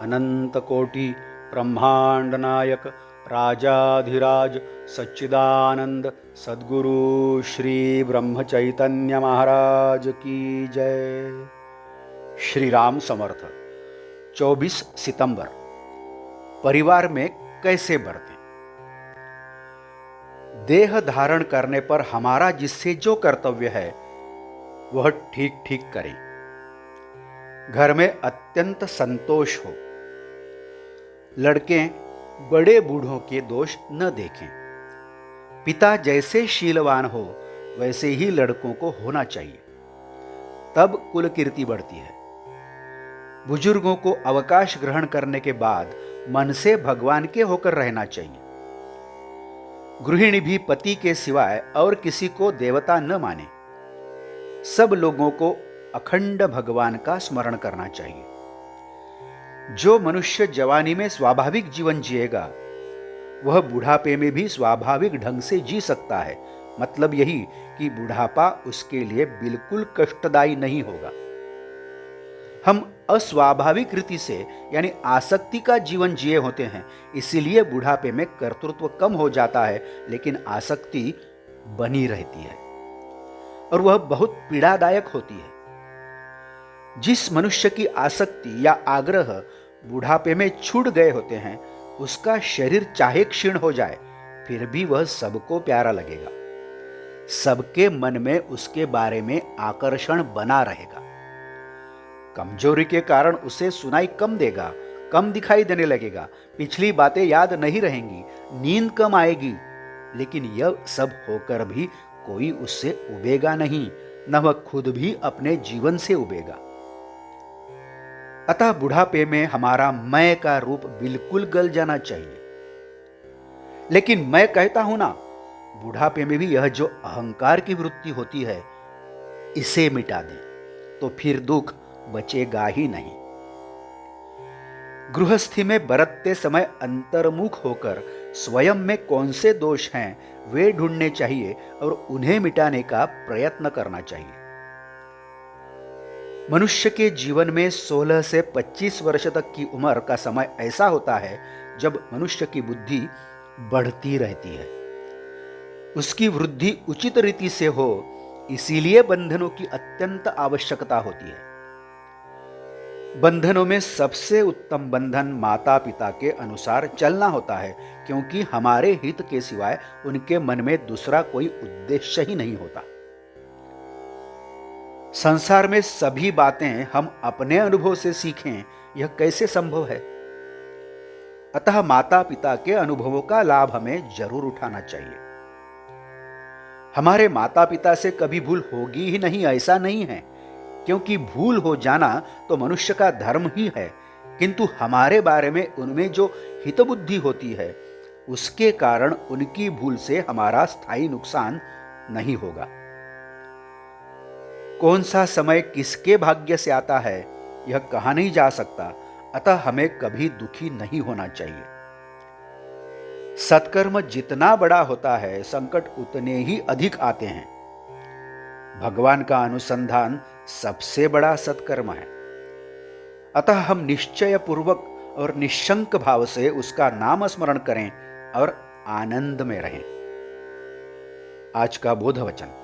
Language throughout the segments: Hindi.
अनंत कोटि ब्रह्मांड नायक राजाधिराज सच्चिदानंद सद्गुरु श्री ब्रह्म चैतन्य महाराज की जय। श्री राम समर्थ। 24 सितंबर। परिवार में कैसे बरतें। देह धारण करने पर हमारा जिससे जो कर्तव्य है वह ठीक ठीक करें। घर में अत्यंत संतोष हो। लड़के बड़े बूढ़ों के दोष न देखें। पिता जैसे शीलवान हो वैसे ही लड़कों को होना चाहिए, तब कुल कीर्ति बढ़ती है। बुजुर्गों को अवकाश ग्रहण करने के बाद मन से भगवान के होकर रहना चाहिए। गृहिणी भी पति के सिवाय और किसी को देवता न माने। सब लोगों को अखंड भगवान का स्मरण करना चाहिए। जो मनुष्य जवानी में स्वाभाविक जीवन जिएगा वह बुढ़ापे में भी स्वाभाविक ढंग से जी सकता है। मतलब यही कि बुढ़ापा उसके लिए बिल्कुल कष्टदायी नहीं होगा। हम अस्वाभाविक रीति से यानी आसक्ति का जीवन जिए होते हैं, इसीलिए बुढ़ापे में कर्तृत्व कम हो जाता है, लेकिन आसक्ति बनी रहती है और वह बहुत पीड़ादायक होती है। जिस मनुष्य की आसक्ति या आग्रह बुढ़ापे में छूट गए होते हैं, उसका शरीर चाहे क्षीण हो जाए फिर भी वह सबको प्यारा लगेगा। सबके मन में उसके बारे में आकर्षण बना रहेगा। कमजोरी के कारण उसे सुनाई कम देगा, कम दिखाई देने लगेगा, पिछली बातें याद नहीं रहेंगी, नींद कम आएगी, लेकिन यह सब होकर भी कोई उससे उबेगा नहीं, न वह खुद भी अपने जीवन से उबेगा। अतः बुढ़ापे में हमारा मैं का रूप बिल्कुल गल जाना चाहिए। लेकिन मैं कहता हूं ना, बुढ़ापे में भी यह जो अहंकार की वृत्ति होती है, इसे मिटा दें तो फिर दुख बचेगा ही नहीं। गृहस्थी में बरतते समय अंतर्मुख होकर स्वयं में कौन से दोष हैं वे ढूंढने चाहिए और उन्हें मिटाने का प्रयत्न करना चाहिए। मनुष्य के जीवन में 16 से 25 वर्ष तक की उम्र का समय ऐसा होता है जब मनुष्य की बुद्धि बढ़ती रहती है। उसकी वृद्धि उचित रीति से हो, इसीलिए बंधनों की अत्यंत आवश्यकता होती है। बंधनों में सबसे उत्तम बंधन माता पिता के अनुसार चलना होता है, क्योंकि हमारे हित के सिवाय उनके मन में दूसरा कोई उद्देश्य ही नहीं होता। संसार में सभी बातें हम अपने अनुभव से सीखें, यह कैसे संभव है। अतः माता पिता के अनुभवों का लाभ हमें जरूर उठाना चाहिए। हमारे माता पिता से कभी भूल होगी ही नहीं ऐसा नहीं है, क्योंकि भूल हो जाना तो मनुष्य का धर्म ही है, किंतु हमारे बारे में उनमें जो हितबुद्धि होती है उसके कारण उनकी भूल से हमारा स्थायी नुकसान नहीं होगा। कौन सा समय किसके भाग्य से आता है यह कहा नहीं जा सकता, अतः हमें कभी दुखी नहीं होना चाहिए। सत्कर्म जितना बड़ा होता है संकट उतने ही अधिक आते हैं। भगवान का अनुसंधान सबसे बड़ा सत्कर्म है। अतः हम निश्चय पूर्वक और निशंक भाव से उसका नाम स्मरण करें और आनंद में रहें। आज का बोध वचन।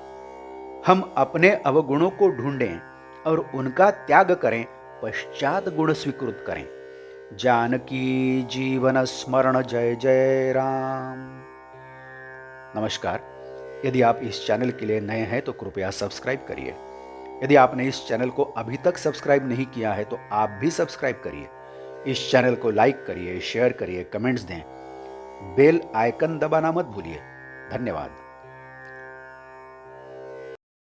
हम अपने अवगुणों को ढूंढें और उनका त्याग करें, पश्चात गुण स्वीकृत करें। जानकी जीवन स्मरण जय जय राम। नमस्कार। यदि आप इस चैनल के लिए नए हैं तो कृपया सब्सक्राइब करिए। यदि आपने इस चैनल को अभी तक सब्सक्राइब नहीं किया है तो आप भी सब्सक्राइब करिए। इस चैनल को लाइक करिए, शेयर करिए, कमेंट्स दें। बेल आइकन दबाना मत भूलिए। धन्यवाद।